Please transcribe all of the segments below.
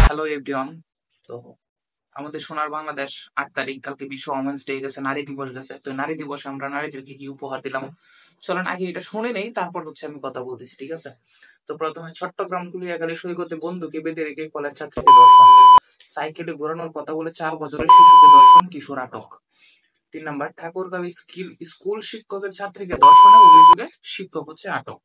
Hello everyone. তো আমাদের সোনার বাংলাদেশ 8 তারিখ, কালকে বিশ্ব ওমেন্স ডে গেছে, নারী দিবস গেছে। তো নারী দিবসে আমরা নারীদেরকে কি উপহার দিলাম, চলেন আগে এটা শুনে নেই, তারপর আমি কথা বলতেছি, ঠিক আছে? তো প্রথমে চট্টগ্রাম কুলিয়াখালী সৈকতে বন্ধুকে বেঁধে রেখে কলেজ ছাত্রীকে ধর্ষণ, সাইকেলে ঘোরানোর কথা বলে 4 বছরের শিশুকে ধর্ষণ, কিশোর আটক। 3 নাম্বার, ঠাকুরগাঁও স্কুল শিক্ষকের ছাত্রীকে ধর্ষণের অভিযোগে শিক্ষক আটক।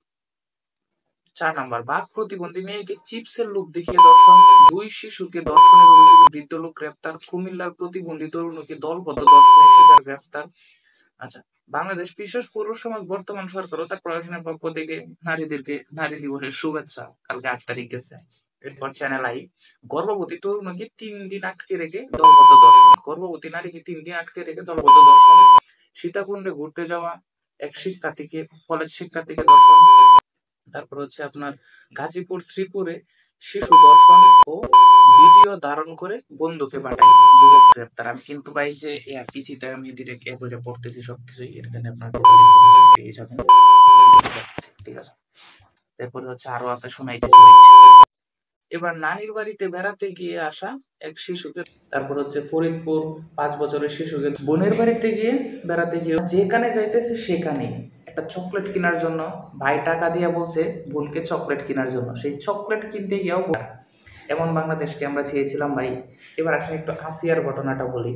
4 নাম্বার, বাঘ প্রতিবন্ধী মেয়েকে চিপসের লোভ দেখিয়ে ধর্ষণ, 2 শিশুকে ধর্ষণের অভিযোগে বৃদ্ধ লোক গ্রেপ্তার, কুমিল্লার প্রতিবন্ধী তরুণীকে দলবদ্ধ ধর্ষণের শিকার গ্রেফতার। আচ্ছা, বাংলাদেশ বিশেষ পৌর সমাজ বর্তমান সরকার ও তার প্রশাসনের পক্ষ থেকে নারীদেরকে নারী দিবসের শুভেচ্ছা। কালকে 8 তারিখ গেছে। এরপর চ্যানেল আই, গর্ভবতী তরুণীকে 3 দিন আটকে রেখে দলবদ্ধ ধর্ষণ, গর্ভবতী নারীকে 3 দিন আটকে রেখে দলবদ্ধ ধর্ষণ। সীতাকুণ্ডে ঘুরতে যাওয়া এক শিক্ষার্থীকে, কলেজ শিক্ষার্থীকে ধর্ষণ। তারপর আপনার গাজীপুর শ্রীপুরে শিশু ধর্ষণ ও ভিডিও ধারণ করে বন্ধুকে পাঠায়, যুবক গ্রেপ্তার। আমি কিন্তু ভাই যে পিসিতে আমি ডিরেক্ট করে পড়তেছি সবকিছুই, এখানে আপনার টোটাল ইনফরমেশন পেয়ে যাবেন, ঠিক আছে? তারপরে আরো আছে, শোনাইতেছি ভাই। এবার নানির বাড়িতে বেড়াতে গিয়ে আসা এক শিশুকে, তারপর ফরিদপুর 5 বছরের শিশুকে বোনের বাড়িতে গিয়ে বেড়াতে গিয়ে যেখানে যাইতেছে সেখানে একটা চকলেট কেনার জন্য ভাই টাকা দিয়ে বলছে বোনকে চকলেট কেনার জন্য, সেই চকলেট কিনতে গিয়েও এমন বাংলাদেশকে আমরা চেয়েছিলাম ভাই। এবার আসলে একটু আসিয়ার ঘটনাটা বলি।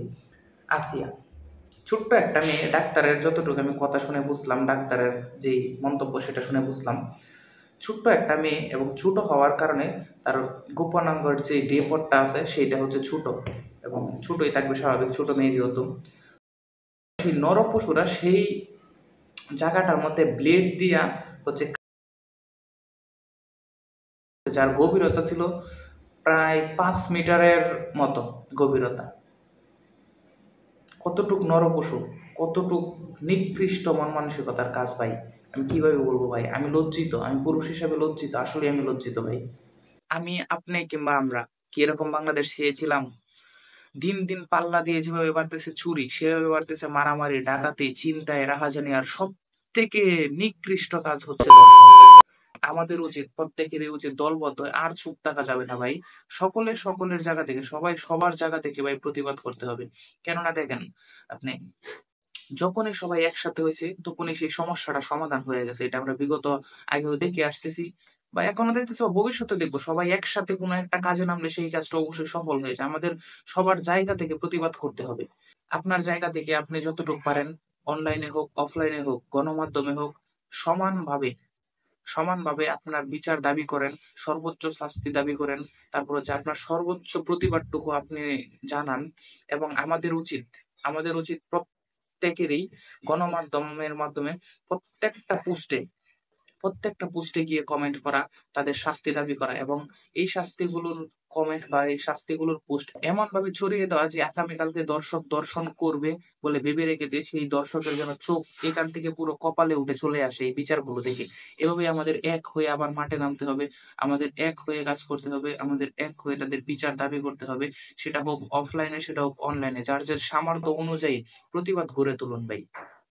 আসিয়া ছোট্ট একটা মেয়ে, ডাক্তারের যতটুকু আমি কথা শুনে বুঝলাম, ডাক্তারের যে মন্তব্য সেটা শুনে বুঝলাম, ছোট্ট একটা মেয়ে এবং ছোট হওয়ার কারণে তার গোপনাঙ্গের যে ডেপটটা আছে সেটা ছোট এবং ছোটই থাকবে, স্বাভাবিক, ছোট মেয়ে যেহেতু। সেই নরপশুরা সেই জায়গাটার মধ্যে ব্লেড দিয়া যার গভীরতা ছিল প্রায় 5 মিটারের মতো গভীরতা। কতটুক নরপশু, কতটুক নিকৃষ্ট মন মানসিকতার কাজ ভাই। আমি কিভাবে বলবো ভাই, আমি লজ্জিত, আমি পুরুষ হিসাবে লজ্জিত, আসলে আমি লজ্জিত ভাই। আমি, আপনি কিংবা আমরা কি এরকম বাংলাদেশ চেয়েছিলাম? দিন দিন পাল্লা দিয়ে যেভাবে বাড়তেছে চুরি, সেভাবে বাড়তেছে মারামারি, ডাকাতি, চিন্তায়, রাহাজানি, আর সব থেকে নিকৃষ্ট কাজ ধর্ষণ। আমাদের উচিত, প্রত্যেকেরই উচিত দলবদ্ধ, আর চুপ থাকা যাবে না ভাই। সকলের জায়গা থেকে, সবাই সবার জায়গা থেকে ভাই প্রতিবাদ করতে হবে। কেননা দেখেন আপনি, যখনই সবাই একসাথে হয়েছে তখনই সেই সমস্যাটা সমাধান হয়ে গেছে। এটা আমরা বিগত আগেও দেখে আসতেছি বা এখনো দেখতেছি বা ভবিষ্যতে দেখবো। সবাই একসাথে কোনো একটা কাজে নামলে সেই কাজটা অবশ্যই সফল হয়েছে। আমাদের সবার জায়গা থেকে প্রতিবাদ করতে হবে। আপনার জায়গা থেকে আপনি যতটুকু পারেন, অনলাইনে হোক অফলাইনে হোক গণমাধ্যমে হোক, সমানভাবে সমানভাবে আপনার বিচার দাবি করেন, সর্বোচ্চ শাস্তি দাবি করেন। তারপর আপনার সর্বোচ্চ প্রতিবাদটুকু আপনি জানান। এবং আমাদের উচিত প্রত্যেকেরই গণমাধ্যমের মাধ্যমে প্রত্যেকটা পোস্টে গিয়ে কমেন্ট করা, তাদের শাস্তি দাবি করা, এবং এই শাস্তিগুলোর কমেন্ট বা এই শাস্তিগুলোর পোস্ট এমন ভাবে ছড়িয়ে দেওয়া যে আগামীকালকে দর্শক দর্শন করবে বলে ভেবে রেখেছে, সেই দর্শকের যেন চোখ এখান থেকে পুরো কপালে উঠে চলে আসে এই বিচারগুলো দেখে। এভাবে আমাদের এক হয়ে আবার মাঠে নামতে হবে, আমাদের এক হয়ে কাজ করতে হবে, আমাদের এক হয়ে তাদের বিচার দাবি করতে হবে। সেটা হোক অফলাইনে, সেটা হোক অনলাইনে, যার যার সামর্থ্য অনুযায়ী প্রতিবাদ গড়ে তুলুন ভাই।